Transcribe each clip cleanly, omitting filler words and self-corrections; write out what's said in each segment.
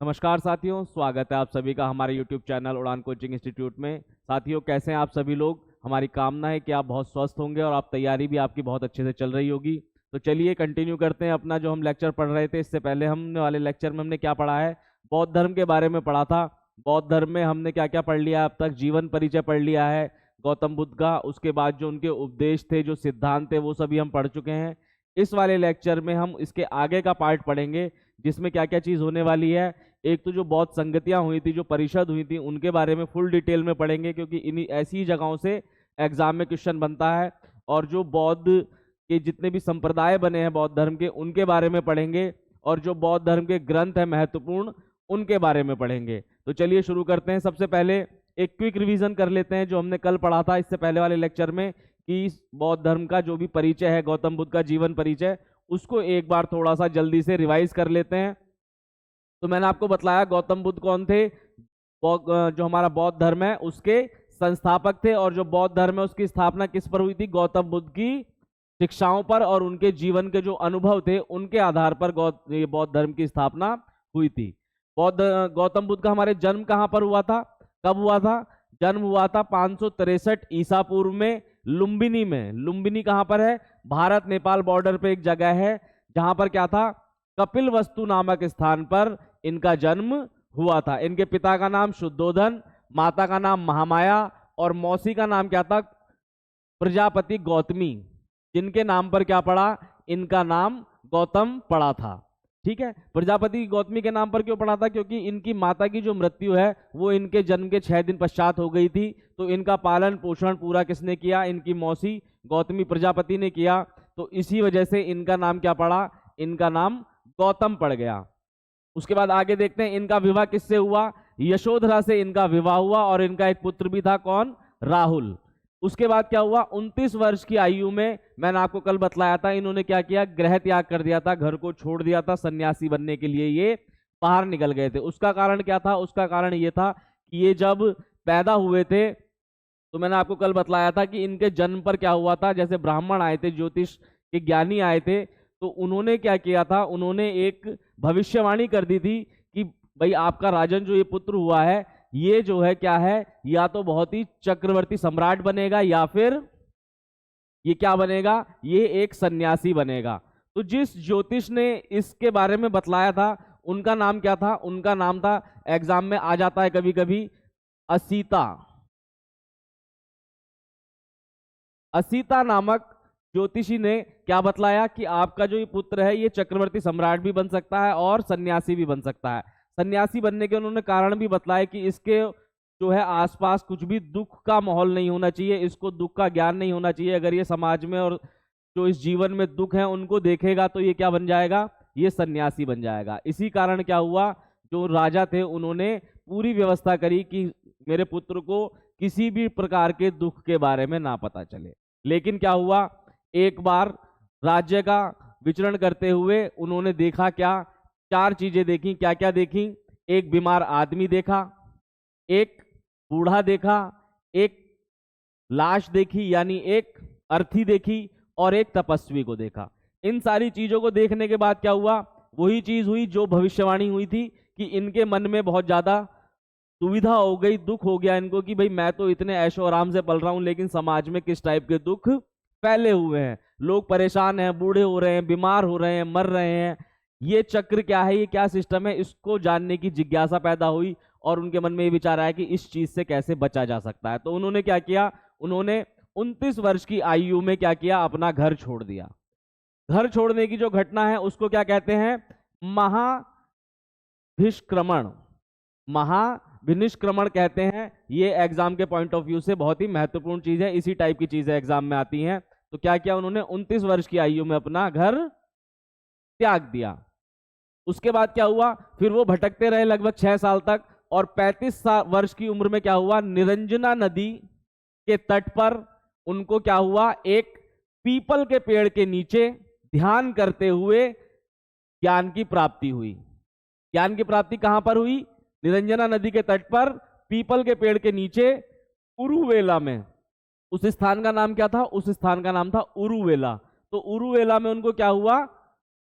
नमस्कार साथियों, स्वागत है आप सभी का हमारे YouTube चैनल उड़ान कोचिंग इंस्टीट्यूट में। साथियों, कैसे हैं आप सभी लोग। हमारी कामना है कि आप बहुत स्वस्थ होंगे और आप तैयारी भी आपकी बहुत अच्छे से चल रही होगी। तो चलिए कंटिन्यू करते हैं अपना जो हम लेक्चर पढ़ रहे थे। इससे पहले हमने वाले लेक्चर में हमने क्या पढ़ा है, बौद्ध धर्म के बारे में पढ़ा था। बौद्ध धर्म में हमने क्या क्या पढ़ लिया अब तक, जीवन परिचय पढ़ लिया है गौतम बुद्ध का। उसके बाद जो उनके उपदेश थे, जो सिद्धांत थे, वो सभी हम पढ़ चुके हैं। इस वाले लेक्चर में हम इसके आगे का पार्ट पढ़ेंगे, जिसमें क्या क्या चीज़ होने वाली है। एक तो जो बौद्ध संगतियां हुई थी, जो परिषद हुई थी, उनके बारे में फुल डिटेल में पढ़ेंगे, क्योंकि इन्हीं ऐसी ही जगहों से एग्जाम में क्वेश्चन बनता है। और जो बौद्ध के जितने भी संप्रदाय बने हैं बौद्ध धर्म के, उनके बारे में पढ़ेंगे। और जो बौद्ध धर्म के ग्रंथ हैं महत्वपूर्ण, उनके बारे में पढ़ेंगे। तो चलिए शुरू करते हैं। सबसे पहले एक क्विक रिवीजन कर लेते हैं जो हमने कल पढ़ा था इससे पहले वाले लेक्चर में, कि बौद्ध धर्म का जो भी परिचय है, गौतम बुद्ध का जीवन परिचय, उसको एक बार थोड़ा सा जल्दी से रिवाइज कर लेते हैं। तो मैंने आपको बतलाया गौतम बुद्ध कौन थे। जो हमारा बौद्ध धर्म है उसके संस्थापक थे, और जो बौद्ध धर्म है उसकी स्थापना किस पर हुई थी, गौतम बुद्ध की शिक्षाओं पर और उनके जीवन के जो अनुभव थे उनके आधार पर ये बौद्ध धर्म की स्थापना हुई थी। गौतम बुद्ध का हमारे जन्म कहाँ पर हुआ था, कब हुआ था। जन्म हुआ था 563 ईसा पूर्व में, लुम्बिनी में। लुम्बिनी कहाँ पर है, भारत नेपाल बॉर्डर पे एक जगह है, जहां पर क्या था, कपिल वस्तु नामक स्थान पर इनका जन्म हुआ था। इनके पिता का नाम शुद्धोधन, माता का नाम महामाया, और मौसी का नाम क्या था, प्रजापति गौतमी, जिनके नाम पर क्या पड़ा, इनका नाम गौतम पड़ा था। ठीक है, प्रजापति गौतमी के नाम पर क्यों पड़ा था, क्योंकि इनकी माता की जो मृत्यु है वो इनके जन्म के 6 दिन पश्चात हो गई थी। तो इनका पालन पोषण पूरा किसने किया, इनकी मौसी गौतमी प्रजापति ने किया। तो इसी वजह से इनका नाम क्या पड़ा, इनका नाम गौतम पड़ गया। उसके बाद आगे देखते हैं इनका विवाह किससे हुआ, यशोधरा से इनका विवाह हुआ, और इनका एक पुत्र भी था, कौन, राहुल। उसके बाद क्या हुआ, 29 वर्ष की आयु में, मैंने आपको कल बतलाया था, इन्होंने क्या किया, गृह त्याग कर दिया था, घर को छोड़ दिया था, सन्यासी बनने के लिए ये बाहर निकल गए थे। उसका कारण क्या था, उसका कारण ये था कि ये जब पैदा हुए थे, तो मैंने आपको कल बतलाया था कि इनके जन्म पर क्या हुआ था, जैसे ब्राह्मण आए थे, ज्योतिष के ज्ञानी आए थे, तो उन्होंने क्या किया था, उन्होंने एक भविष्यवाणी कर दी थी कि भाई आपका राजन जो ये पुत्र हुआ है, ये जो है क्या है, या तो बहुत ही चक्रवर्ती सम्राट बनेगा, या फिर ये क्या बनेगा, ये एक सन्यासी बनेगा। तो जिस ज्योतिष ने इसके बारे में बतलाया था, उनका नाम क्या था, उनका नाम था, एग्जाम में आ जाता है कभी कभी, असीता। असीता नामक ज्योतिषी ने क्या बतलाया कि आपका जो ये पुत्र है ये चक्रवर्ती सम्राट भी बन सकता है और सन्यासी भी बन सकता है। सन्यासी बनने के उन्होंने कारण भी बतलाया कि इसके जो है आसपास कुछ भी दुख का माहौल नहीं होना चाहिए, इसको दुख का ज्ञान नहीं होना चाहिए। अगर ये समाज में और जो इस जीवन में दुख है उनको देखेगा तो ये क्या बन जाएगा, ये सन्यासी बन जाएगा। इसी कारण क्या हुआ, जो राजा थे उन्होंने पूरी व्यवस्था करी कि मेरे पुत्र को किसी भी प्रकार के दुख के बारे में ना पता चले। लेकिन क्या हुआ, एक बार राज्य का विचरण करते हुए उन्होंने देखा क्या, 4 चीजें देखी। क्या क्या देखी, एक बीमार आदमी देखा, एक बूढ़ा देखा, एक लाश देखी यानी एक अर्थी देखी, और एक तपस्वी को देखा। इन सारी चीजों को देखने के बाद क्या हुआ, वही चीज हुई जो भविष्यवाणी हुई थी, कि इनके मन में बहुत ज्यादा दुविधा हो गई, दुख हो गया इनको कि भाई मैं तो इतने ऐशो आराम से पल रहा हूं, लेकिन समाज में किस टाइप के दुख फैले हुए हैं, लोग परेशान हैं, बूढ़े हो रहे हैं, बीमार हो रहे हैं, मर रहे हैं, ये चक्र क्या है, ये क्या सिस्टम है, इसको जानने की जिज्ञासा पैदा हुई। और उनके मन में ये विचार आया कि इस चीज से कैसे बचा जा सकता है। तो उन्होंने क्या किया, उन्होंने 29 वर्ष की आयु में क्या किया, अपना घर छोड़ दिया। घर छोड़ने की जो घटना है उसको क्या कहते हैं, महाभिष्क्रमण, महाभिनिष्क्रमण कहते हैं। ये एग्जाम के पॉइंट ऑफ व्यू से बहुत ही महत्वपूर्ण चीज है, इसी टाइप की चीजें एग्जाम में आती हैं। तो क्या किया उन्होंने, 29 वर्ष की आयु में अपना घर त्याग दिया। उसके बाद क्या हुआ, फिर वो भटकते रहे लगभग 6 साल तक, और 35 वर्ष की उम्र में क्या हुआ, निरंजना नदी के तट पर उनको क्या हुआ, एक पीपल के पेड़ के नीचे ध्यान करते हुए ज्ञान की प्राप्ति हुई। ज्ञान की प्राप्ति कहां पर हुई, निरंजना नदी के तट पर पीपल के पेड़ के नीचे, उरुवेला में। उस स्थान का नाम क्या था, उस स्थान का नाम था उरुवेला। तो उरुवेला में उनको क्या हुआ,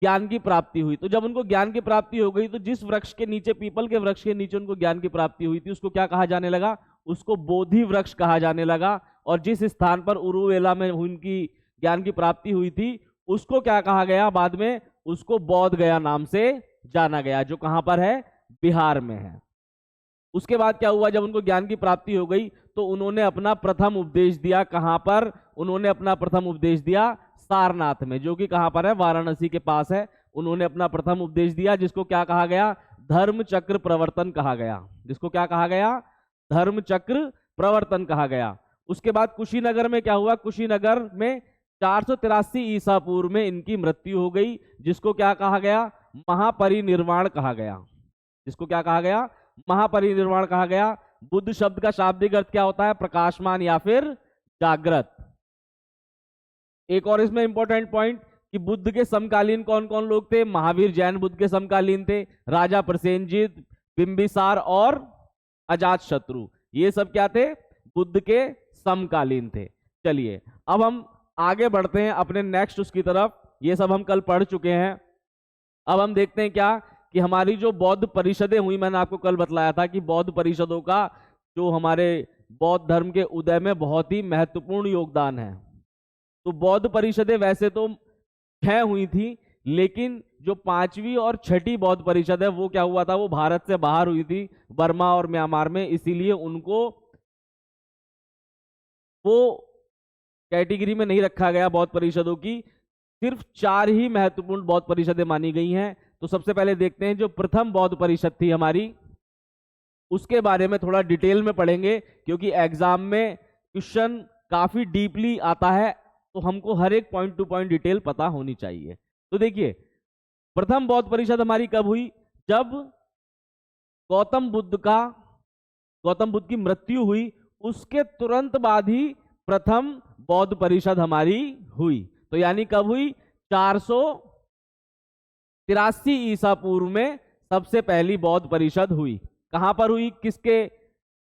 ज्ञान की प्राप्ति हुई। तो जब उनको ज्ञान की प्राप्ति हो गई तो जिस वृक्ष के नीचे, पीपल के वृक्ष के नीचे उनको ज्ञान की प्राप्ति हुई थी, उसको क्या कहा जाने लगा? उसको बोधि वृक्ष कहा जाने लगा। और जिस स्थान पर उरुवेला में उनकी ज्ञान की प्राप्ति हुई थी उसको क्या कहा गया बाद में? उसको बोध गया नाम से जाना गया, जो कहां पर है? बिहार में है। उसके बाद क्या हुआ? जब उनको ज्ञान की प्राप्ति हो गई तो उन्होंने अपना प्रथम उपदेश दिया। कहां पर? उन्होंने अपना प्रथम उपदेश दिया सारनाथ में, जो कि कहां पर है? वाराणसी के पास है। उन्होंने अपना प्रथम उपदेश दिया, जिसको क्या कहा गया? धर्म चक्र प्रवर्तन कहा गया। जिसको क्या कहा गया? धर्म चक्र प्रवर्तन कहा गया। उसके बाद कुशीनगर में क्या हुआ? कुशीनगर में 483 ईसा पूर्व में इनकी मृत्यु हो गई, जिसको क्या कहा गया? महापरिनिर्वाण कहा गया। जिसको क्या कहा गया? महापरिनिर्वाण कहा गया। बुद्ध शब्द का शाब्दिक अर्थ क्या होता है? प्रकाशमान या फिर जागृत। एक और इसमें इंपॉर्टेंट पॉइंट कि बुद्ध के समकालीन कौन कौन लोग थे? महावीर जैन बुद्ध के समकालीन थे, राजा प्रसेनजीत, बिंबिसार और अजात शत्रु, ये सब क्या थे? बुद्ध के समकालीन थे। चलिए अब हम आगे बढ़ते हैं अपने नेक्स्ट उसकी तरफ। ये सब हम कल पढ़ चुके हैं। अब हम देखते हैं क्या कि हमारी जो बौद्ध परिषदें हुई, मैंने आपको कल बतलाया था कि बौद्ध परिषदों का जो हमारे बौद्ध धर्म के उदय में बहुत ही महत्वपूर्ण योगदान है। तो बौद्ध परिषदें वैसे तो 6 हुई थी, लेकिन जो 5वीं और 6ठी बौद्ध परिषद है वो क्या हुआ था? वो भारत से बाहर हुई थी, बर्मा और म्यांमार में। इसीलिए उनको वो कैटेगरी में नहीं रखा गया बौद्ध परिषदों की। सिर्फ 4 ही महत्वपूर्ण बौद्ध परिषदें मानी गई हैं। तो सबसे पहले देखते हैं जो प्रथम बौद्ध परिषद थी हमारी, उसके बारे में थोड़ा डिटेल में पढ़ेंगे, क्योंकि एग्जाम में क्वेश्चन काफी डीपली आता है, तो हमको हर एक पॉइंट टू पॉइंट डिटेल पता होनी चाहिए। तो देखिए प्रथम बौद्ध परिषद हमारी कब हुई? जब गौतम बुद्ध की मृत्यु हुई, उसके तुरंत बाद ही प्रथम बौद्ध परिषद हमारी हुई। तो यानी कब हुई? 483 ईसा पूर्व में सबसे पहली बौद्ध परिषद हुई। कहां पर हुई? किसके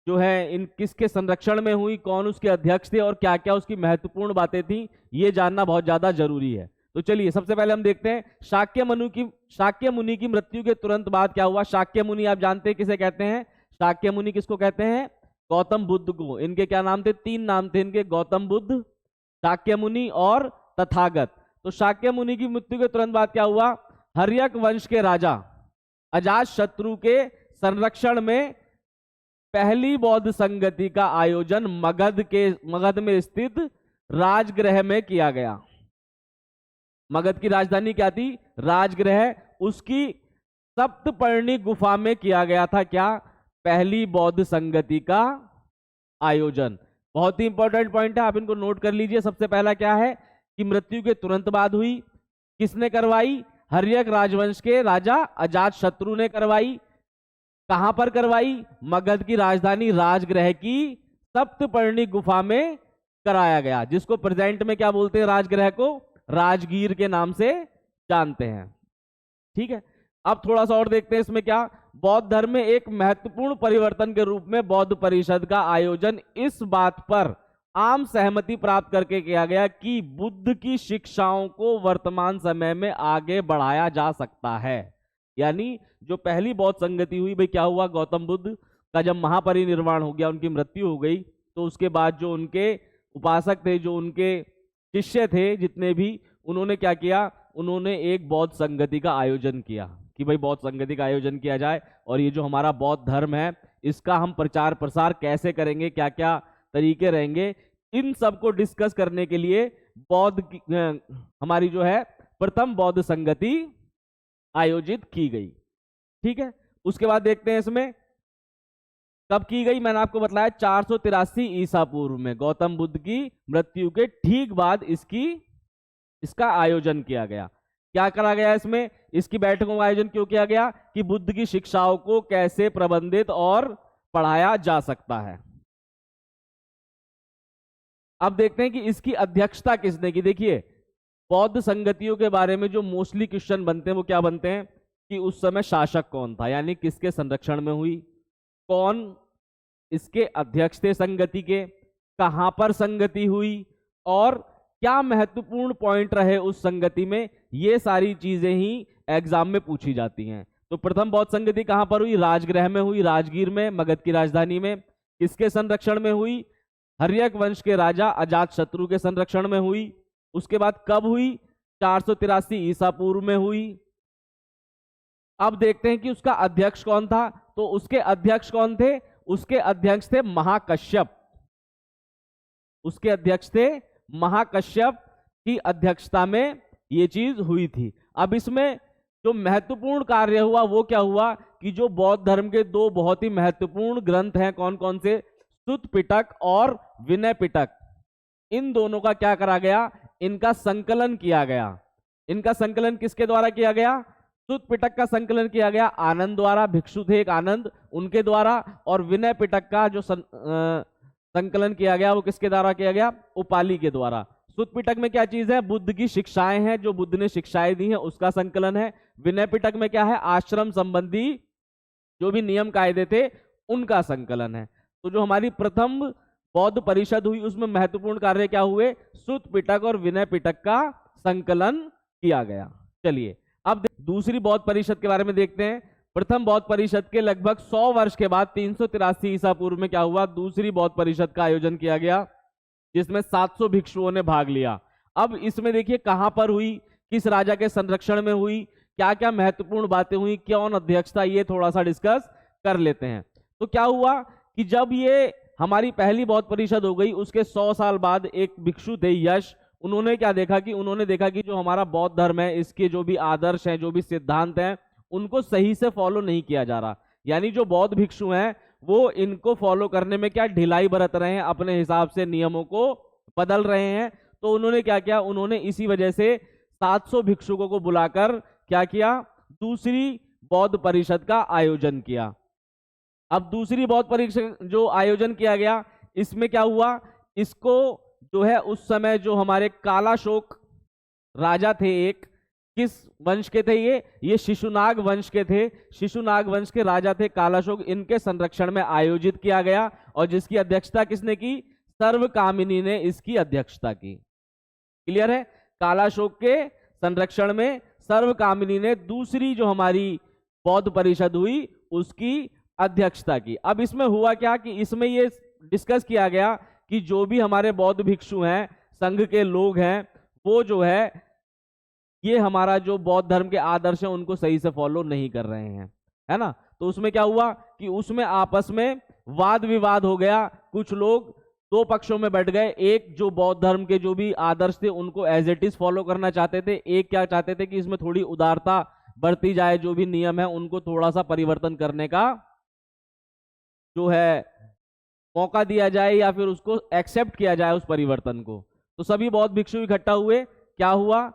जो है किसके संरक्षण में हुई? कौन उसके अध्यक्ष थे? और क्या क्या उसकी महत्वपूर्ण बातें थी? ये जानना बहुत ज्यादा जरूरी है। तो चलिए सबसे पहले हम देखते हैं शाक्य मुनि की मृत्यु के तुरंत बाद क्या हुआ। शाक्य मुनि आप जानते हैं किसे कहते हैं? शाक्य मुनि किसको कहते हैं? गौतम बुद्ध को। इनके क्या नाम थे? 3 नाम थे इनके, गौतम बुद्ध, शाक्य मुनि और तथागत। तो शाक्य मुनि की मृत्यु के तुरंत बाद क्या हुआ? हर्यक वंश के राजा अजात शत्रु के संरक्षण में पहली बौद्ध संगति का आयोजन मगध में स्थित राजगृह में किया गया। मगध की राजधानी क्या थी? राजगृह। उसकी सप्तपर्णी गुफा में किया गया था क्या? पहली बौद्ध संगति का आयोजन। बहुत ही इंपॉर्टेंट पॉइंट है, आप इनको नोट कर लीजिए। सबसे पहला क्या है कि मृत्यु के तुरंत बाद हुई। किसने करवाई? हर्यक राजवंश के राजा अजात शत्रु ने करवाई। कहां पर करवाई? मगध की राजधानी राजगृह की सप्तपर्णी गुफा में कराया गया, जिसको प्रेजेंट में क्या बोलते हैं? राजगृह को राजगीर के नाम से जानते हैं। ठीक है, अब थोड़ा सा और देखते हैं इसमें क्या। बौद्ध धर्म में एक महत्वपूर्ण परिवर्तन के रूप में बौद्ध परिषद का आयोजन इस बात पर आम सहमति प्राप्त करके किया गया कि बुद्ध की शिक्षाओं को वर्तमान समय में आगे बढ़ाया जा सकता है। यानी जो पहली बौद्ध संगति हुई, भाई क्या हुआ? गौतम बुद्ध का जब महापरिनिर्वाण हो गया, उनकी मृत्यु हो गई, तो उसके बाद जो उनके उपासक थे, जो उनके शिष्य थे जितने भी, उन्होंने क्या किया? उन्होंने एक बौद्ध संगति का आयोजन किया कि भाई बौद्ध संगति का आयोजन किया जाए, और ये जो हमारा बौद्ध धर्म है इसका हम प्रचार प्रसार कैसे करेंगे, क्या क्या तरीके रहेंगे, इन सब को डिस्कस करने के लिए हमारी जो है प्रथम बौद्ध संगति आयोजित की गई। ठीक है, उसके बाद देखते हैं इसमें कब की गई। मैंने आपको बताया 483 ईसा पूर्व में, गौतम बुद्ध की मृत्यु के ठीक बाद इसका आयोजन किया गया। क्या करा गया इसमें? इसकी बैठकों का आयोजन क्यों किया गया? कि बुद्ध की शिक्षाओं को कैसे प्रबंधित और पढ़ाया जा सकता है। अब देखते हैं कि इसकी अध्यक्षता किसने की। देखिए बौद्ध संगतियों के बारे में जो मोस्टली क्वेश्चन बनते हैं वो क्या बनते हैं कि उस समय शासक कौन था, यानी किसके संरक्षण में हुई, कौन इसके अध्यक्ष थे संगति के, कहां पर संगति हुई, और क्या महत्वपूर्ण पॉइंट रहे उस संगति में, ये सारी चीजें ही एग्जाम में पूछी जाती हैं। तो प्रथम बौद्ध संगति कहां पर हुई? राजगृह में हुई, राजगीर में, मगध की राजधानी में। किसके संरक्षण में हुई? हर्यक वंश के राजा अजातशत्रु के संरक्षण में हुई। उसके बाद कब हुई? 483 ईसा पूर्व में हुई। अब देखते हैं कि उसका अध्यक्ष कौन था। तो उसके अध्यक्ष कौन थे? उसके अध्यक्ष थे महाकश्यप। उसके अध्यक्ष थे महाकश्यप की अध्यक्षता में यह चीज हुई थी। अब इसमें जो महत्वपूर्ण कार्य हुआ वो क्या हुआ कि जो बौद्ध धर्म के दो बहुत ही महत्वपूर्ण ग्रंथ हैं, कौन कौन से? सुत्त पिटक और विनय पिटक, इन दोनों का क्या करा गया? इनका संकलन किया गया। इनका संकलन किसके द्वारा किया गया? सुत्त पिटक का संकलन किया गया आनंद द्वारा, भिक्षु थे एक आनंद, उनके द्वारा। और विनय पिटक का जो संकलन किया गया वो किसके द्वारा किया गया? उपाली के द्वारा। सुत्त पिटक में क्या चीज है? बुद्ध की शिक्षाएं हैं, जो बुद्ध ने शिक्षाएं दी हैं उसका संकलन है। विनय पिटक में क्या है? आश्रम संबंधी जो भी नियम कायदे थे उनका संकलन है। तो जो हमारी प्रथम बौद्ध परिषद हुई उसमें महत्वपूर्ण कार्य क्या हुए? सुत्त पिटक और विनय पिटक का संकलन किया गया। चलिए अब दूसरी बौद्ध परिषद के बारे में देखते हैं। प्रथम बौद्ध परिषद के लगभग 100 वर्ष के बाद 383 ईसा पूर्व में क्या हुआ? दूसरी बौद्ध परिषद का आयोजन किया गया, जिसमें 700 भिक्षुओं ने भाग लिया। अब इसमें देखिए कहां पर हुई, किस राजा के संरक्षण में हुई, क्या क्या महत्वपूर्ण बातें हुई, कौन अध्यक्ष था, ये थोड़ा सा डिस्कस कर लेते हैं। तो क्या हुआ कि जब ये हमारी पहली बौद्ध परिषद हो गई, उसके 100 साल बाद एक भिक्षु थे यश, उन्होंने क्या देखा कि उन्होंने देखा कि जो हमारा बौद्ध धर्म है इसके जो भी आदर्श हैं, जो भी सिद्धांत हैं, उनको सही से फॉलो नहीं किया जा रहा। यानी जो बौद्ध भिक्षु हैं वो इनको फॉलो करने में क्या ढिलाई बरत रहे हैं, अपने हिसाब से नियमों को बदल रहे हैं। तो उन्होंने क्या किया? उन्होंने इसी वजह से 700 भिक्षुकों को बुलाकर क्या किया? दूसरी बौद्ध परिषद का आयोजन किया। अब दूसरी बौद्ध परिषद जो आयोजन किया गया, इसमें क्या हुआ? इसको जो है उस समय जो हमारे कालाशोक राजा थे, एक किस वंश के थे? ये शिशुनाग वंश के थे। शिशुनाग वंश के राजा थे कालाशोक, इनके संरक्षण में आयोजित किया गया। और जिसकी अध्यक्षता किसने की? सर्वकामिनी ने इसकी अध्यक्षता की। क्लियर है? कालाशोक के संरक्षण में सर्वकामिनी ने दूसरी जो हमारी बौद्ध परिषद हुई उसकी अध्यक्षता की। अब इसमें हुआ क्या कि इसमें ये डिस्कस किया गया कि जो भी हमारे बौद्ध भिक्षु हैं, संघ के लोग हैं, वो जो है ये हमारा जो बौद्ध धर्म के आदर्श हैं उनको सही से फॉलो नहीं कर रहे हैं, है ना। तो उसमें क्या हुआ कि उसमें आपस में वाद विवाद हो गया। कुछ लोग दो पक्षों में बैठ गए। एक जो बौद्ध धर्म के जो भी आदर्श थे उनको एज इट इज फॉलो करना चाहते थे, एक क्या चाहते थे कि इसमें थोड़ी उदारता बरती जाए, जो भी नियम है उनको थोड़ा सा परिवर्तन करने का जो है मौका दिया जाए या फिर उसको एक्सेप्ट किया जाए उस परिवर्तन को। तो सभी बौद्ध भिक्षु इकट्ठा हुए। क्या हुआ?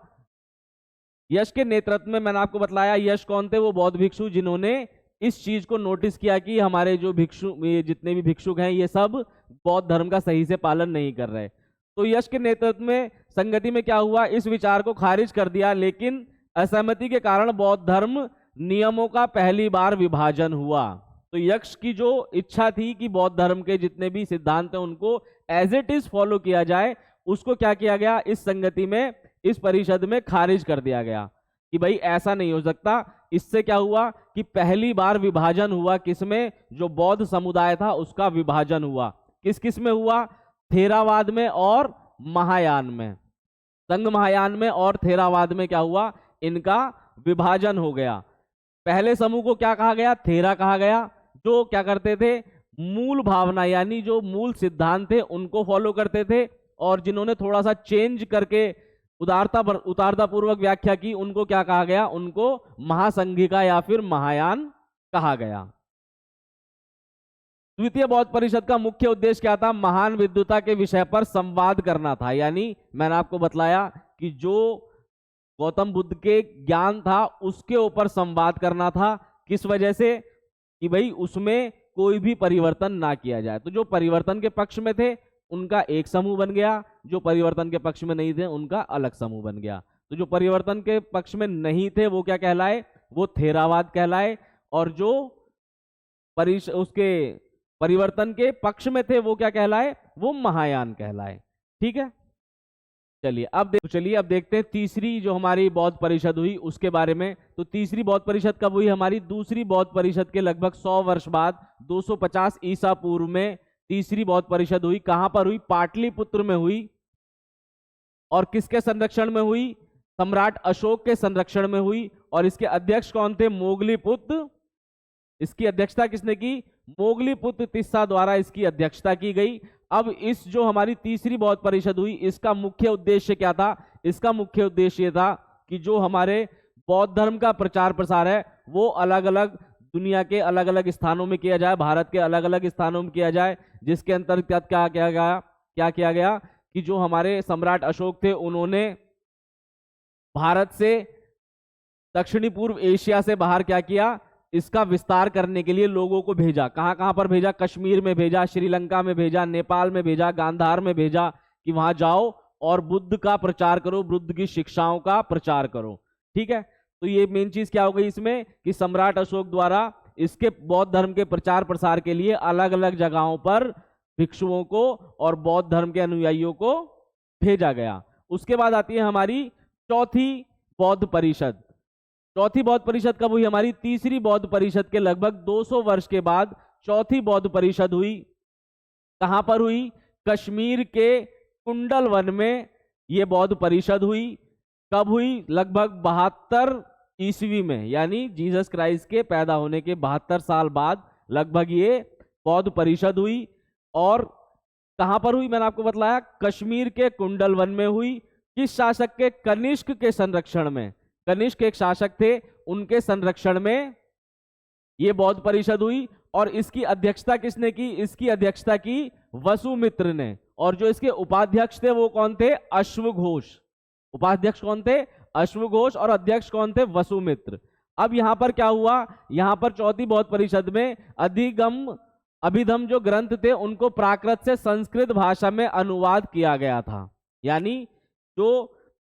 यश के नेतृत्व में, मैंने आपको बतलाया यश कौन थे, वो बौद्ध भिक्षु जिन्होंने इस चीज को नोटिस किया कि हमारे जो भिक्षु, ये जितने भी भिक्षुक हैं ये सब बौद्ध धर्म का सही से पालन नहीं कर रहे। तो यश के नेतृत्व में संगति में क्या हुआ? इस विचार को खारिज कर दिया, लेकिन असहमति के कारण बौद्ध धर्म नियमों का पहली बार विभाजन हुआ। तो यक्ष की जो इच्छा थी कि बौद्ध धर्म के जितने भी सिद्धांत हैं उनको एज इट इज फॉलो किया जाए, उसको क्या किया गया? इस संगति में, इस परिषद में खारिज कर दिया गया कि भाई ऐसा नहीं हो सकता। इससे क्या हुआ कि पहली बार विभाजन हुआ। किसमें? जो बौद्ध समुदाय था उसका विभाजन हुआ। किस किस में हुआ? थेरावाद में और महायान में। संघ महायान में और थेरावाद में क्या हुआ? इनका विभाजन हो गया। पहले समूह को क्या कहा गया? थेरा कहा गया, जो क्या करते थे? मूल भावना यानी जो मूल सिद्धांत थे उनको फॉलो करते थे, और जिन्होंने थोड़ा सा चेंज करके उदारता पूर्वक व्याख्या की उनको क्या कहा गया? उनको महासंघिका या फिर महायान कहा गया। द्वितीय बौद्ध परिषद का मुख्य उद्देश्य क्या था? महान विद्वता के विषय पर संवाद करना था। यानी मैंने आपको बतलाया कि जो गौतम बुद्ध के ज्ञान था उसके ऊपर संवाद करना था। किस वजह से? कि भाई उसमें कोई भी परिवर्तन ना किया जाए। तो जो परिवर्तन के पक्ष में थे उनका एक समूह बन गया, जो परिवर्तन के पक्ष में नहीं थे उनका अलग समूह बन गया। तो जो परिवर्तन के पक्ष में नहीं थे वो क्या कहलाए? वो थेरावाद कहलाए, और जो उसके परिवर्तन के पक्ष में थे वो क्या कहलाए? वो महायान कहलाए। ठीक है, चलिए अब देखते हैं तीसरी जो हमारी बौद्ध परिषद हुई उसके बारे में। तो तीसरी बौद्ध परिषद कब हुई? हमारी दूसरी बौद्ध परिषद के लगभग 100 वर्ष बाद 250 ईसा पूर्व में तीसरी बौद्ध परिषद हुई। कहां पर हुई? पाटलिपुत्र में हुई। और किसके संरक्षण में हुई? सम्राट अशोक के संरक्षण में हुई। और इसके अध्यक्ष कौन थे? मोगलीपुत्र। इसकी अध्यक्षता किसने की? मोगलीपुत्र तिस्सा द्वारा इसकी अध्यक्षता की गई। अब इस जो हमारी तीसरी बौद्ध परिषद हुई इसका मुख्य उद्देश्य क्या था? इसका मुख्य उद्देश्य ये था कि जो हमारे बौद्ध धर्म का प्रचार प्रसार है वो अलग अलग दुनिया के अलग अलग स्थानों में किया जाए, भारत के अलग अलग स्थानों में किया जाए। जिसके अंतर्गत क्या किया गया कि जो हमारे सम्राट अशोक थे उन्होंने भारत से दक्षिणी पूर्व एशिया से बाहर क्या किया? इसका विस्तार करने के लिए लोगों को भेजा। कहां कहां पर भेजा? कश्मीर में भेजा, श्रीलंका में भेजा, नेपाल में भेजा, गांधार में भेजा कि वहां जाओ और बुद्ध का प्रचार करो, बुद्ध की शिक्षाओं का प्रचार करो। ठीक है, तो ये मेन चीज क्या हो गई इसमें कि सम्राट अशोक द्वारा इसके बौद्ध धर्म के प्रचार प्रसार के लिए अलग अलग जगहों पर भिक्षुओं को और बौद्ध धर्म के अनुयायियों को भेजा गया। उसके बाद आती है हमारी चौथी बौद्ध परिषद। चौथी बौद्ध परिषद कब हुई? हमारी तीसरी बौद्ध परिषद के लगभग 200 वर्ष के बाद चौथी बौद्ध परिषद हुई। कहां पर हुई? कश्मीर के कुंडल वन में यह बौद्ध परिषद हुई। कब हुई? लगभग 72 ईस्वी में, यानी जीसस क्राइस्ट के पैदा होने के 72 साल बाद लगभग ये बौद्ध परिषद हुई। और कहां पर हुई? मैंने आपको बतलाया कश्मीर के कुंडल वन में हुई। किस शासक के? कनिष्क के संरक्षण में। कनिष्क एक शासक थे, उनके संरक्षण में यह बौद्ध परिषद हुई। और इसकी अध्यक्षता किसने की? इसकी अध्यक्षता की वसुमित्र ने। और जो इसके उपाध्यक्ष थे वो कौन थे? अश्वघोष। उपाध्यक्ष कौन थे? अश्वघोष। और अध्यक्ष कौन थे? वसुमित्र। अब यहां पर क्या हुआ? यहां पर चौथी बौद्ध परिषद में अभिधम जो ग्रंथ थे उनको प्राकृत से संस्कृत भाषा में अनुवाद किया गया था। यानी जो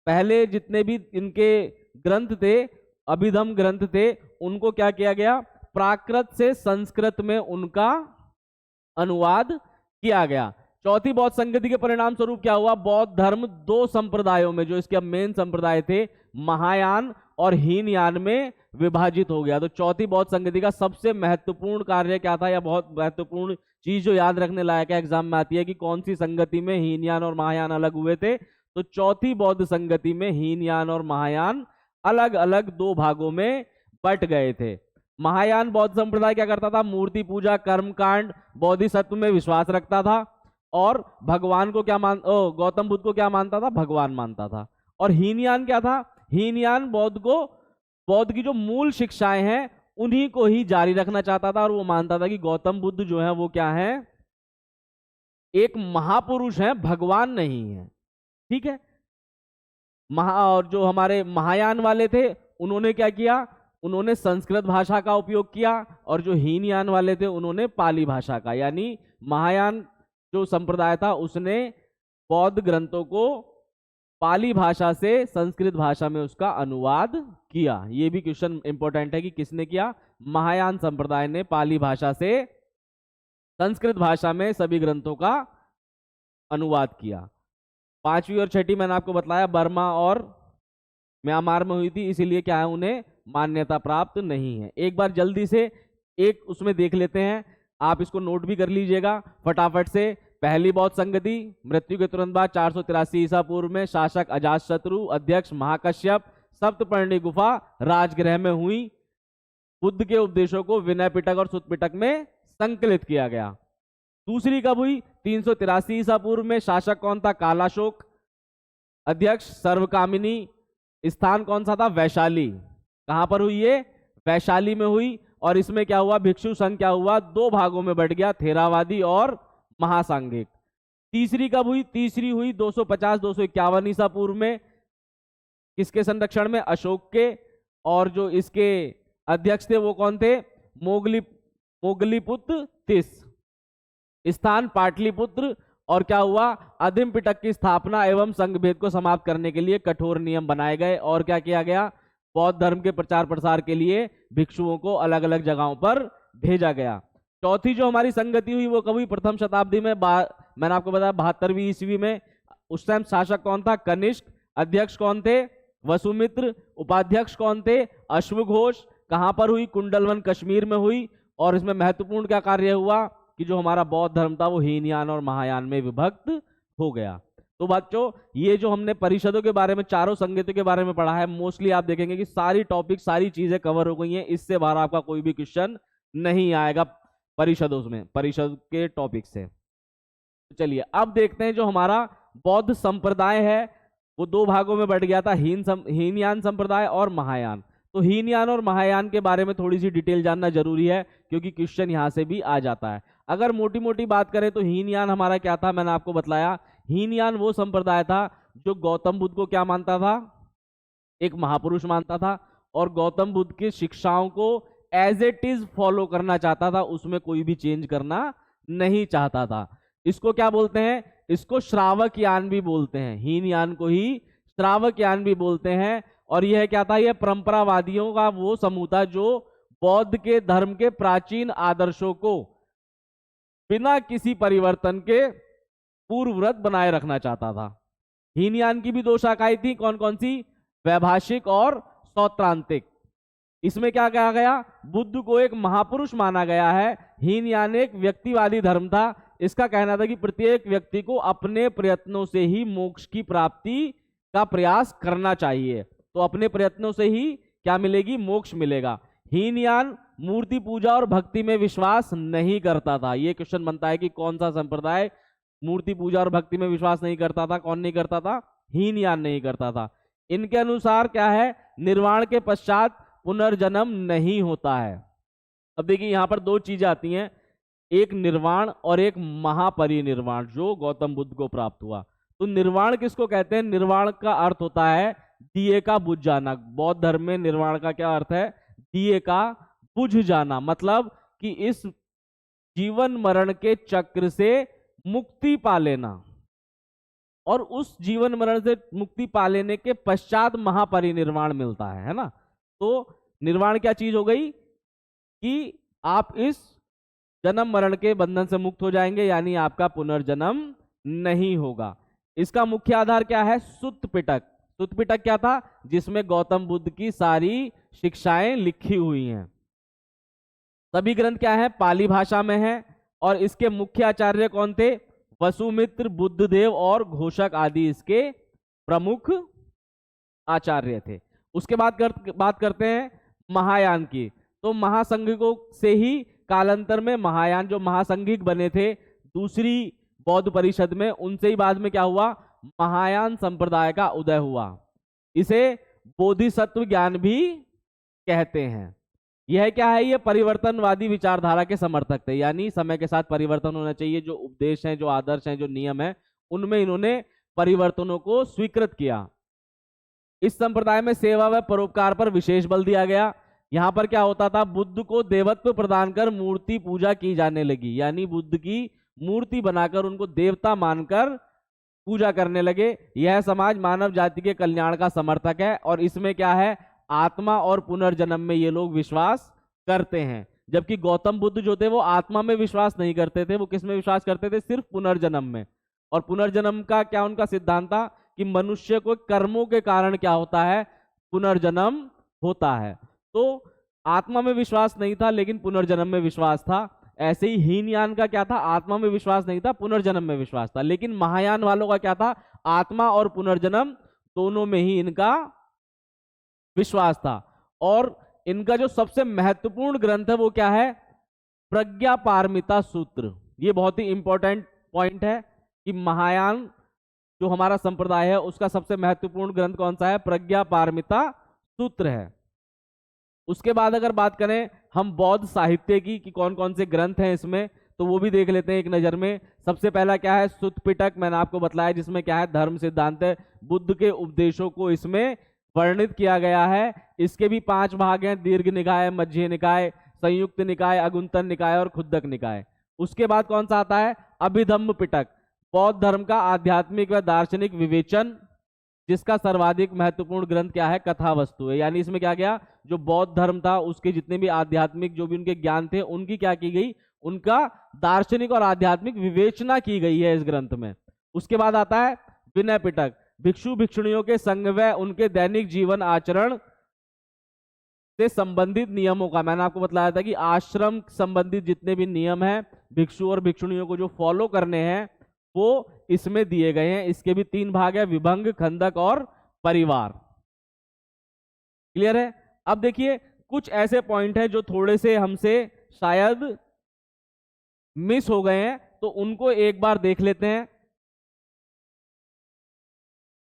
पहले जितने भी इनके ग्रंथ थे, अभिधम ग्रंथ थे, उनको क्या किया गया? प्राकृत से संस्कृत में उनका अनुवाद किया गया। चौथी बौद्ध संगति के परिणाम स्वरूप क्या हुआ? बौद्ध धर्म दो संप्रदायों में, जो इसके मेन संप्रदाय थे महायान और हीनयान में विभाजित हो गया। तो चौथी बौद्ध संगति का सबसे महत्वपूर्ण कार्य क्या था, या बहुत महत्वपूर्ण चीज जो याद रखने लायक है, एग्जाम में आती है कि कौन सी संगति में हीनयान और महायान अलग हुए थे? तो चौथी बौद्ध संगति में हीनयान और महायान अलग अलग दो भागों में बट गए थे। महायान बौद्ध संप्रदाय क्या करता था? मूर्ति पूजा, कर्मकांड, बोधिसत्व में विश्वास रखता था और भगवान को गौतम बुद्ध को क्या मानता था? भगवान मानता था। और हीनयान क्या था? हीनयान बौद्ध की जो मूल शिक्षाएं हैं उन्हीं को ही जारी रखना चाहता था और वो मानता था कि गौतम बुद्ध जो है वो क्या है? एक महापुरुष है, भगवान नहीं है। ठीक है। और जो हमारे महायान वाले थे उन्होंने क्या किया? उन्होंने संस्कृत भाषा का उपयोग किया और जो हीनयान वाले थे उन्होंने पाली भाषा का। यानी महायान जो संप्रदाय था उसने बौद्ध ग्रंथों को पाली भाषा से संस्कृत भाषा में उसका अनुवाद किया। ये भी क्वेश्चन इंपॉर्टेंट है कि किसने किया? महायान संप्रदाय ने पाली भाषा से संस्कृत भाषा में सभी ग्रंथों का अनुवाद किया। पांचवी और छठी मैंने आपको बताया बर्मा और म्यांमार में हुई थी, इसीलिए क्या है उन्हें मान्यता प्राप्त नहीं है। एक बार जल्दी से एक उसमें देख लेते हैं, आप इसको नोट भी कर लीजिएगा फटाफट से। पहली बौद्ध संगति मृत्यु के तुरंत बाद 483 ईसा पूर्व में शासक अजातशत्रु, अध्यक्ष महाकश्यप, सप्तपर्णी गुफा राजगृह में हुई। बुद्ध के उपदेशों को विनय पिटक और सुत्त पिटक में संकलित किया गया। दूसरी कब हुई? 383 ईसा पूर्व में। शासक कौन था? कालाशोक। अध्यक्ष सर्वकामिनी। स्थान कौन सा था? वैशाली। कहां पर हुई ये? वैशाली में हुई। और इसमें क्या हुआ? भिक्षु संघ क्या हुआ? दो भागों में बढ़ गया, थेरावादी और महासांघिक। तीसरी कब हुई? तीसरी हुई 250-251 ईसा पूर्व में। किसके संरक्षण में? अशोक के। और जो इसके अध्यक्ष थे वो कौन थे? मोगलीपुत्र तिस। स्थान पाटलिपुत्र। और क्या हुआ? अधम पिटक की स्थापना एवं संघभेद को समाप्त करने के लिए कठोर नियम बनाए गए। और क्या किया गया? बौद्ध धर्म के प्रचार प्रसार के लिए भिक्षुओं को अलग अलग जगहों पर भेजा गया। चौथी जो हमारी संगति हुई वो कब हुई? प्रथम शताब्दी में। मैंने आपको बताया 72वीं ईस्वी में। उस टाइम शासक कौन था? कनिष्क। अध्यक्ष कौन थे? वसुमित्र। उपाध्यक्ष कौन थे? अश्वघोष। कहां पर हुई? कुंडलवन कश्मीर में हुई। और इसमें महत्वपूर्ण क्या कार्य हुआ कि जो हमारा बौद्ध धर्म था वो हीनयान और महायान में विभक्त हो गया। तो बच्चों ये जो हमने परिषदों के बारे में, चारों संगीतों के बारे में पढ़ा है, मोस्टली आप देखेंगे कि सारी टॉपिक, सारी चीजें कवर हो गई हैं। इससे बाहर आपका कोई भी क्वेश्चन नहीं आएगा परिषदों में, परिषद के टॉपिक से। चलिए अब देखते हैं जो हमारा बौद्ध संप्रदाय है वो दो भागों में बढ़ गया था, हीनयान संप्रदाय और महायान। तो हीनयान और महायान के बारे में थोड़ी सी डिटेल जानना जरूरी है क्योंकि क्वेश्चन यहां से भी आ जाता है। अगर मोटी मोटी बात करें तो हीनयान हमारा क्या था, मैंने आपको बतलाया। हीनयान वो संप्रदाय था जो गौतम बुद्ध को क्या मानता था? एक महापुरुष मानता था और गौतम बुद्ध की शिक्षाओं को एज इट इज फॉलो करना चाहता था, उसमें कोई भी चेंज करना नहीं चाहता था। इसको क्या बोलते हैं? इसको श्रावक यान भी बोलते हैं। हीनयान को ही श्रावक यान भी बोलते हैं। और यह क्या था? यह परंपरावादियों का वो समूह था जो बौद्ध के धर्म के प्राचीन आदर्शों को बिना किसी परिवर्तन के पूर्ववत बनाए रखना चाहता था। हीनयान की भी दो शाखाएं थी, कौन कौन सी? वैभाषिक और सौत्रांतिक। इसमें क्या कहा गया? बुद्ध को एक महापुरुष माना गया है। हीनयान एक व्यक्तिवादी धर्म था। इसका कहना था कि प्रत्येक व्यक्ति को अपने प्रयत्नों से ही मोक्ष की प्राप्ति का प्रयास करना चाहिए। तो अपने प्रयत्नों से ही क्या मिलेगी? मोक्ष मिलेगा। हीनयान मूर्ति पूजा और भक्ति में विश्वास नहीं करता था। यह क्वेश्चन बनता है कि कौन सा संप्रदाय मूर्ति पूजा और भक्ति में विश्वास नहीं करता था? कौन नहीं करता था? हीनयान नहीं करता था। इनके अनुसार क्या है? निर्वाण के पश्चात पुनर्जन्म नहीं होता है। अब देखिए यहां पर दो चीजें आती हैं, एक निर्वाण और एक महापरिनिर्वाण जो गौतम बुद्ध को प्राप्त हुआ। तो निर्वाण किसको कहते हैं? निर्वाण का अर्थ होता है दिए का बुझ जाना। बौद्ध धर्म में निर्वाण का क्या अर्थ है? दिए का बुझ जाना, मतलब कि इस जीवन मरण के चक्र से मुक्ति पा लेना। और उस जीवन मरण से मुक्ति पा लेने के पश्चात महापरिनिर्वाण मिलता है ना। तो निर्वाण क्या चीज हो गई कि आप इस जन्म मरण के बंधन से मुक्त हो जाएंगे, यानी आपका पुनर्जन्म नहीं होगा। इसका मुख्य आधार क्या है? सुत्त पिटक। सुत्त पिटक क्या था? जिसमें गौतम बुद्ध की सारी शिक्षाएं लिखी हुई हैं। सभी ग्रंथ क्या है? पाली भाषा में है। और इसके मुख्य आचार्य कौन थे? वसुमित्र, बुद्धदेव और घोषक आदि इसके प्रमुख आचार्य थे। उसके बाद बात करते हैं महायान की। तो महासंघिकों से ही कालांतर में महायान जो महासंघिक बने थे दूसरी बौद्ध परिषद में, उनसे ही बाद में क्या हुआ? महायान संप्रदाय का उदय हुआ। इसे बोधिसत्व ज्ञान भी कहते हैं। यह क्या है? यह परिवर्तनवादी विचारधारा के समर्थक थे, यानी समय के साथ परिवर्तन होना चाहिए। जो उपदेश हैं, जो आदर्श हैं, जो नियम है, उनमें इन्होंने परिवर्तनों को स्वीकृत किया। इस संप्रदाय में सेवा व परोपकार पर विशेष बल दिया गया। यहां पर क्या होता था? बुद्ध को देवत्व प्रदान कर मूर्ति पूजा की जाने लगी, यानी बुद्ध की मूर्ति बनाकर उनको देवता मानकर पूजा करने लगे। यह समाज मानव जाति के कल्याण का समर्थक है और इसमें क्या है? आत्मा और पुनर्जन्म में ये लोग विश्वास करते हैं। जबकि गौतम बुद्ध जो थे वो आत्मा में विश्वास नहीं करते थे, वो किस में विश्वास करते थे? सिर्फ पुनर्जन्म में। और पुनर्जन्म का क्या उनका सिद्धांत था? कि मनुष्य को कर्मों के कारण क्या होता है? पुनर्जन्म होता है। तो आत्मा में विश्वास नहीं था लेकिन पुनर्जन्म में विश्वास था। ऐसे ही हीनयान का क्या था? आत्मा में विश्वास नहीं था, पुनर्जन्म में विश्वास था। लेकिन महायान वालों का क्या था? आत्मा और पुनर्जन्म दोनों में ही इनका विश्वास था। और इनका जो सबसे महत्वपूर्ण ग्रंथ है वो क्या है? प्रज्ञा पारमिता सूत्र। ये बहुत ही इंपॉर्टेंट पॉइंट है कि महायान जो हमारा संप्रदाय है उसका सबसे महत्वपूर्ण ग्रंथ कौन सा है? प्रज्ञा पारमिता सूत्र है। उसके बाद अगर बात करें हम बौद्ध साहित्य की कि कौन कौन से ग्रंथ हैं इसमें, तो वो भी देख लेते हैं एक नज़र में। सबसे पहला क्या है? सुत्त पिटक, मैंने आपको बतलाया, जिसमें क्या है? धर्म सिद्धांत है, बुद्ध के उपदेशों को इसमें वर्णित किया गया है। इसके भी 5 भाग हैं: दीर्घ निकाय, मध्य निकाय, संयुक्त निकाय, अगुंतन निकाय और खुद्दक निकाय। उसके बाद कौन सा आता है? अभिधम्म पिटक, बौद्ध धर्म का आध्यात्मिक व दार्शनिक विवेचन, जिसका सर्वाधिक महत्वपूर्ण ग्रंथ क्या है? कथा वस्तु है। यानी इसमें क्या गया? जो बौद्ध धर्म था उसके जितने भी आध्यात्मिक जो भी उनके ज्ञान थे उनकी क्या की गई? उनका दार्शनिक और आध्यात्मिक विवेचना की गई है इस ग्रंथ में। उसके बाद आता है विनय पिटक। भिक्षु भिक्षुणियों के संग व उनके दैनिक जीवन आचरण से संबंधित नियमों का, मैंने आपको बताया था कि आश्रम संबंधित जितने भी नियम हैं भिक्षु और भिक्षुणियों को जो फॉलो करने हैं वो इसमें दिए गए हैं। इसके भी 3 भाग है, विभंग, खंडक और परिवार। क्लियर है? अब देखिए कुछ ऐसे पॉइंट हैं जो थोड़े से हमसे शायद मिस हो गए हैं, तो उनको एक बार देख लेते हैं।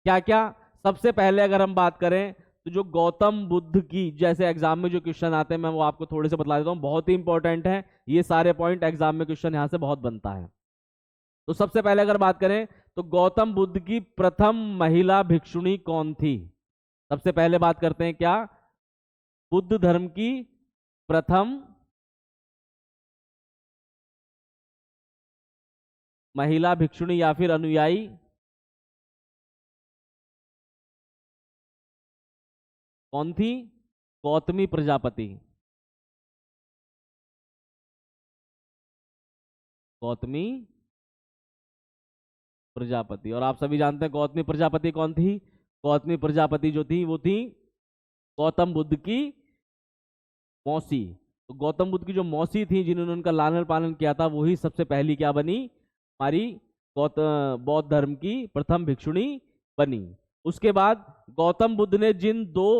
क्या क्या? सबसे पहले अगर हम बात करें तो जो गौतम बुद्ध की, जैसे एग्जाम में जो क्वेश्चन आते हैं मैं वो आपको थोड़े से बता देता हूं, बहुत ही इंपॉर्टेंट है ये सारे पॉइंट, एग्जाम में क्वेश्चन यहां से बहुत बनता है। तो सबसे पहले अगर बात करें तो गौतम बुद्ध की प्रथम महिला भिक्षुणी कौन थी? सबसे पहले बात करते हैं क्या, बुद्ध धर्म की प्रथम महिला भिक्षुणी या फिर अनुयायी कौन थी? गौतमी प्रजापति। गौतमी प्रजापति। और आप सभी जानते हैं गौतमी प्रजापति कौन थी? गौतमी प्रजापति जो थी वो थी गौतम बुद्ध की मौसी। तो गौतम बुद्ध की जो मौसी थी जिन्होंने उनका लालन पालन किया था वही सबसे पहली क्या बनी? हमारी बौद्ध धर्म की प्रथम भिक्षुणी बनी। उसके बाद गौतम बुद्ध ने जिन 2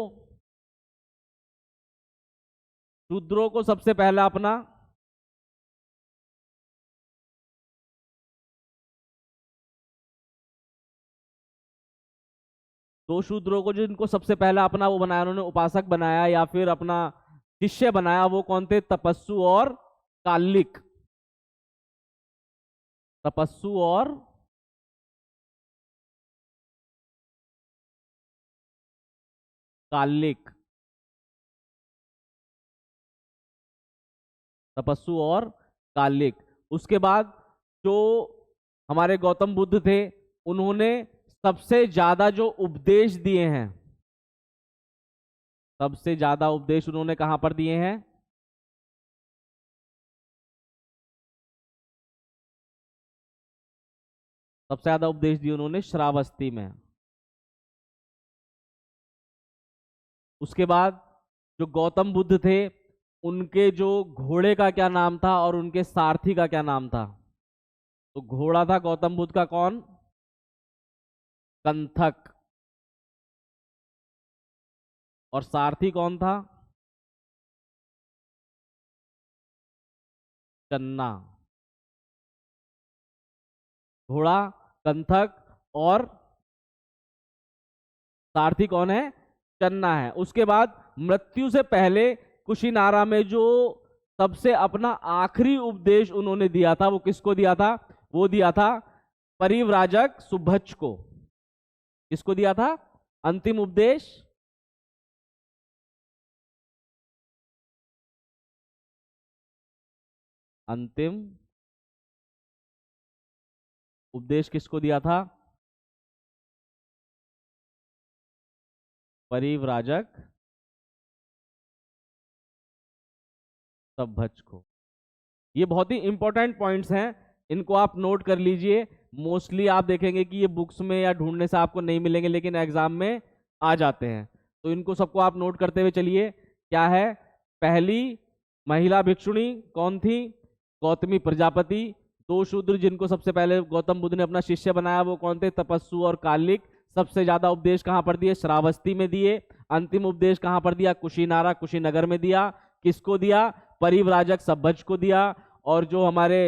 शूद्रों को सबसे पहला अपना शूद्रों को जिनको सबसे पहला अपना वो बनाया, उन्होंने उपासक बनाया या फिर अपना शिष्य बनाया, वो कौन थे? तपस्सु और कालिक। तपस्सु और कालिक। तपस्सु और कालिक। उसके बाद जो हमारे गौतम बुद्ध थे उन्होंने सबसे ज्यादा जो उपदेश दिए हैं, सबसे ज्यादा उपदेश उन्होंने कहां पर दिए हैं? सबसे ज्यादा उपदेश दिए उन्होंने श्रावस्ती में। उसके बाद जो गौतम बुद्ध थे उनके जो घोड़े का क्या नाम था और उनके सारथी का क्या नाम था? तो घोड़ा था गौतम बुद्ध का कौन? कंथक। और सारथी कौन था? चन्ना। घोड़ा, कंथक और सारथी कौन है? चन्ना है। उसके बाद मृत्यु से पहले कुशीनारा में जो सबसे अपना आखिरी उपदेश उन्होंने दिया था वो किसको दिया था? वो दिया था परिव्राजक सुभच्च को। किसको दिया था अंतिम उपदेश? अंतिम उपदेश किसको दिया था? परिव्राजक सुभच्च को। ये बहुत ही इंपॉर्टेंट पॉइंट्स हैं, इनको आप नोट कर लीजिए। मोस्टली आप देखेंगे कि ये बुक्स में या ढूंढने से आपको नहीं मिलेंगे लेकिन एग्जाम में आ जाते हैं, तो इनको सबको आप नोट करते हुए चलिए। क्या है? पहली महिला भिक्षुणी कौन थी? गौतमी प्रजापति। 2 शूद्र जिनको सबसे पहले गौतम बुद्ध ने अपना शिष्य बनाया वो कौन थे? तपस्सु और कालिक। सबसे ज्यादा उपदेश कहां पर दिए? श्रावस्ती में दिए। अंतिम उपदेश कहां पर दिया? कुशीनारा, कुशीनगर में दिया। किसको दिया? परिव्राजक सुभच्च को दिया। और जो हमारे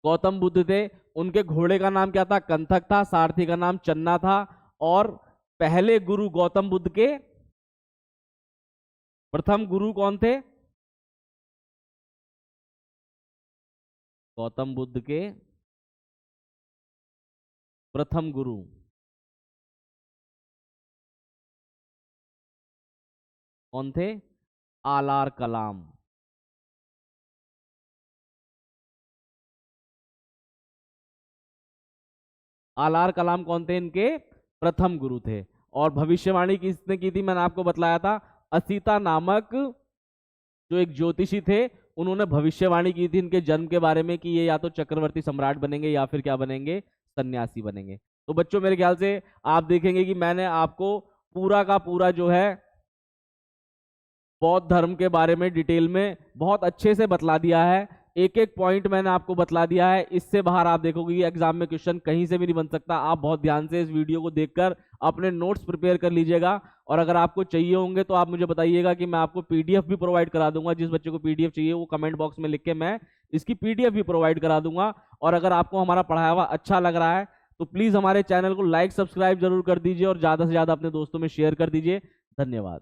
गौतम बुद्ध थे उनके घोड़े का नाम क्या था? कंथक था। सारथी का नाम चन्ना था। और पहले गुरु गौतम बुद्ध के प्रथम गुरु कौन थे? गौतम बुद्ध के प्रथम गुरु कौन थे? आलार कलाम। आलार कलाम कौन थे? इनके प्रथम गुरु थे। और भविष्यवाणी किसने की थी? मैंने आपको बतलाया था, असीता नामक जो एक ज्योतिषी थे उन्होंने भविष्यवाणी की थी इनके जन्म के बारे में कि ये या तो चक्रवर्ती सम्राट बनेंगे या फिर क्या बनेंगे? सन्यासी बनेंगे। तो बच्चों मेरे ख्याल से आप देखेंगे कि मैंने आपको पूरा का पूरा जो है बौद्ध धर्म के बारे में डिटेल में बहुत अच्छे से बतला दिया है। एक एक पॉइंट मैंने आपको बतला दिया है। इससे बाहर आप देखोगे कि एग्जाम में क्वेश्चन कहीं से भी नहीं बन सकता। आप बहुत ध्यान से इस वीडियो को देखकर अपने नोट्स प्रिपेयर कर लीजिएगा, और अगर आपको चाहिए होंगे तो आप मुझे बताइएगा कि मैं आपको पीडीएफ भी प्रोवाइड करा दूंगा। जिस बच्चे को पीडीएफ चाहिए वो कमेंट बॉक्स में लिख के मैं इसकी पीडीएफ भी प्रोवाइड करा दूंगा। और अगर आपको हमारा पढ़ाया हुआ अच्छा लग रहा है तो प्लीज हमारे चैनल को लाइक सब्सक्राइब जरूर कर दीजिए और ज्यादा से ज्यादा अपने दोस्तों में शेयर कर दीजिए। धन्यवाद।